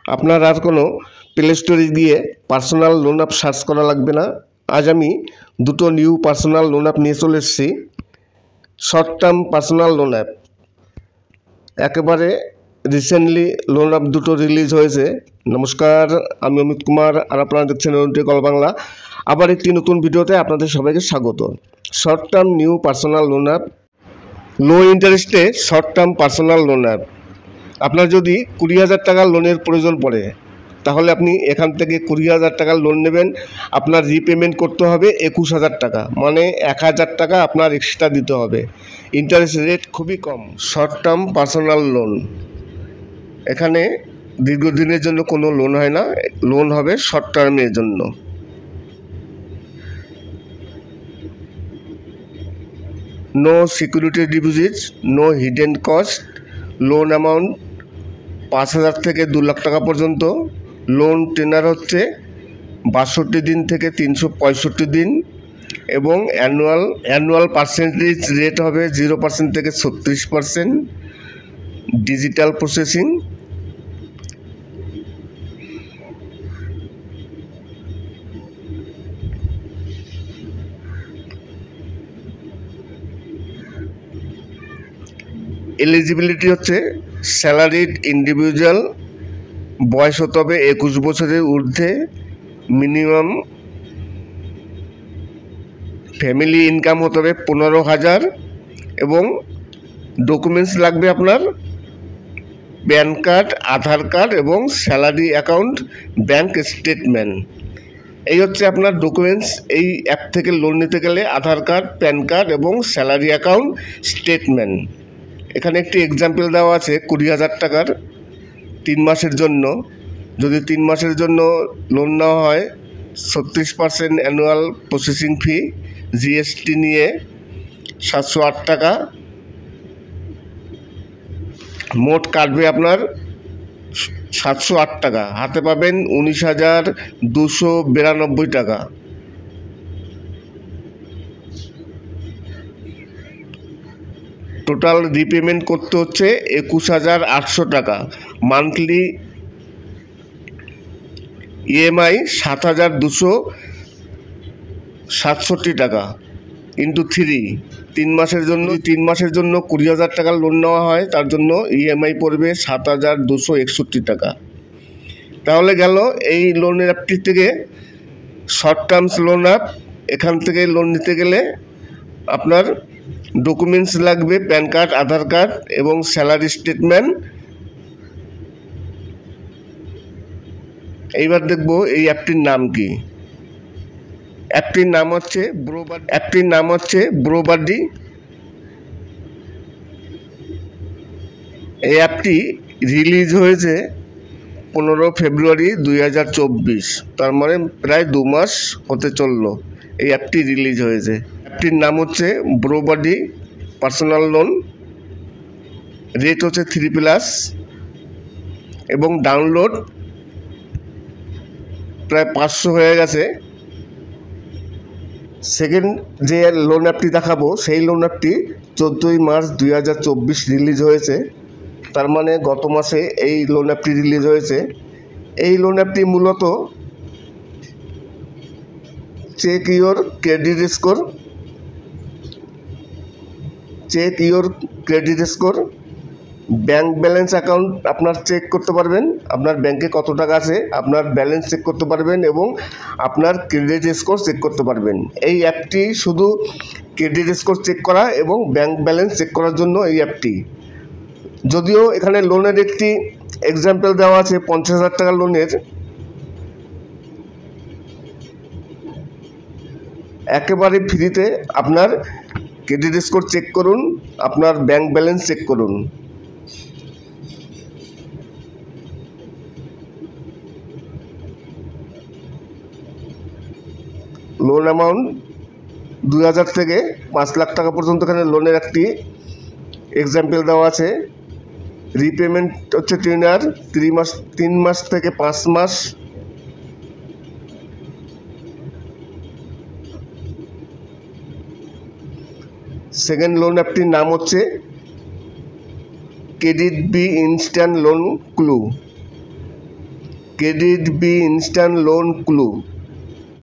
আপনার আর কোনো প্লে স্টোরে গিয়ে পার্সোনাল লোন অ্যাপ সার্চ করা লাগবে না। আজ আমি দুটো নিউ পার্সোনাল লোন অ্যাপ নিয়ে চলে এসেছি। Short term personal loan app, একেবারে রিসেন্টলি লোন অ্যাপ দুটো রিলিজ হয়েছে। নমস্কার, আমি অমিত কুমার আর আপনারা দেখছেন অরুণটেক অল বাংলা। আবার একটি নতুন ভিডিওতে আপনাদের সবাইকে স্বাগত। Short term new personal loan app, low ইন্টারেস্টে short term personal loan app. আপনার যদি 20,000 টাকার লোনের প্রয়োজন পড়ে তাহলে আপনি এখান থেকে 20,000 টাকার লোন নেবেন। আপনার রিপেমেন্ট করতে হবে 21,000 টাকা, মানে 1,000 টাকা আপনার এক্সট্রা দিতে হবে। ইন্টারেস্ট রেট খুবই কম। শর্ট টার্ম পার্সোনাল লোন, এখানে দীর্ঘদিনের জন্য কোনো লোন হয় না, লোন হবে শর্ট টার্মের জন্য। No security deposit, no hidden cost. Loan amount 5,000 থেকে 2 লাখ টাকা পর্যন্ত। লোন টেনার হচ্ছে 62 দিন থেকে 365 দিন এবং অ্যানুয়াল পার্সেন্টেজ রেট হবে 0% থেকে 36%। Digital processing. এলিজিবিলিটি হচ্ছে স্যালারিড ইন্ডিভিজুয়াল, বয়স হতে হবে 21 বছরের ঊর্ধ্বে, মিনিমাম ফ্যামিলি ইনকাম হতে হবে 15,000 এবং ডকুমেন্টস লাগবে আপনার প্যান কার্ড, আধার কার্ড এবং স্যালারি অ্যাকাউন্ট, ব্যাংক স্টেটমেন্ট। এই হচ্ছে আপনার ডকুমেন্টস এই অ্যাপ থেকে লোন নিতে গেলে। আধার কার্ড, প্যান কার্ড এবং স্যালারি অ্যাকাউন্ট স্টেটমেন্ট। এখানে একটি এক্সাম্পল দেওয়া আছে 20,000 টাকার 3 মাসের জন্য। যদি 3 মাসের জন্য লোন নেওয়া হয় 36% অ্যানুয়াল প্রসেসিং ফি, জিএসটি নিয়ে 708 টাকা। মোট কাটবে আপনার 708 টাকা, হাতে পাবেন 19,292 টাকা। টোটাল রিপেমেন্ট করতে হচ্ছে 21,800 টাকা। মান্থলি ইএমআই 7,267 টাকা ইন্টু 3। 3 মাসের জন্য 20,000 টাকার লোন নেওয়া হয়, তার জন্য ইএমআই পড়বে 7,261 টাকা। তাহলে গেল এই লোনের অ্যাপটি থেকে শর্ট টার্মস লোন অ্যাপ। এখান থেকে লোন নিতে গেলে আপনার ডকুমেন্টস লাগবে প্যান কার্ড, আধার কার্ড এবং স্যালারি স্টেটমেন্ট। এইবার দেখব এই অ্যাপটির নাম কি। অ্যাপটির নাম হচ্ছে ব্রোবাডি। এই অ্যাপটি রিলিজ হয়েছে 15 ফেব্রুয়ারি 2024, তার মানে প্রায় 2 মাস হতে চললো এই অ্যাপটি রিলিজ হয়েছে। অ্যাপটির নাম হচ্ছে ব্রোবাডি পার্সোনাল লোন। রেট হচ্ছে 3+ এবং ডাউনলোড প্রায় 500 হয়ে গেছে। সেকেন্ড যে লোন অ্যাপটি দেখাবো সেই লোন অ্যাপটি 14 মার্চ 2024 রিলিজ হয়েছে, তার মানে গত মাসে এই লোন অ্যাপটি রিলিজ হয়েছে। এই লোন অ্যাপটি মূলত check your credit score, bank balance account আপনার চেক করতে পারবেন, আপনার ব্যাংকে কত টাকা আছে আপনার ব্যালেন্স চেক করতে পারবেন এবং আপনার ক্রেডিট স্কোর চেক করতে পারবেন। এই অ্যাপটি শুধু ক্রেডিট স্কোর চেক করা এবং ব্যাংক ব্যালেন্স চেক করার জন্য এই অ্যাপটি। যদিও এখানে লোনের একটি এক্সাম্পল দেওয়া আছে 50,000 টাকার লোনের। একেবারে ফ্রিতে আপনার ক্রেডিট স্কোর চেক করুন, আপনার ব্যাংক ব্যালেন্স চেক করুন। লোন অ্যামাউন্ট 2,000 থেকে 5 লাখ টাকা পর্যন্ত এখানে লোনের একটি এক্সাম্পল দেওয়া আছে। রিপেমেন্ট হচ্ছে টেনার 3 মাস থেকে 5 মাস। সেকেন্ড লোন অ্যাপটির নাম হচ্ছে CreditBee instant loan clue. CreditBee instant loan clue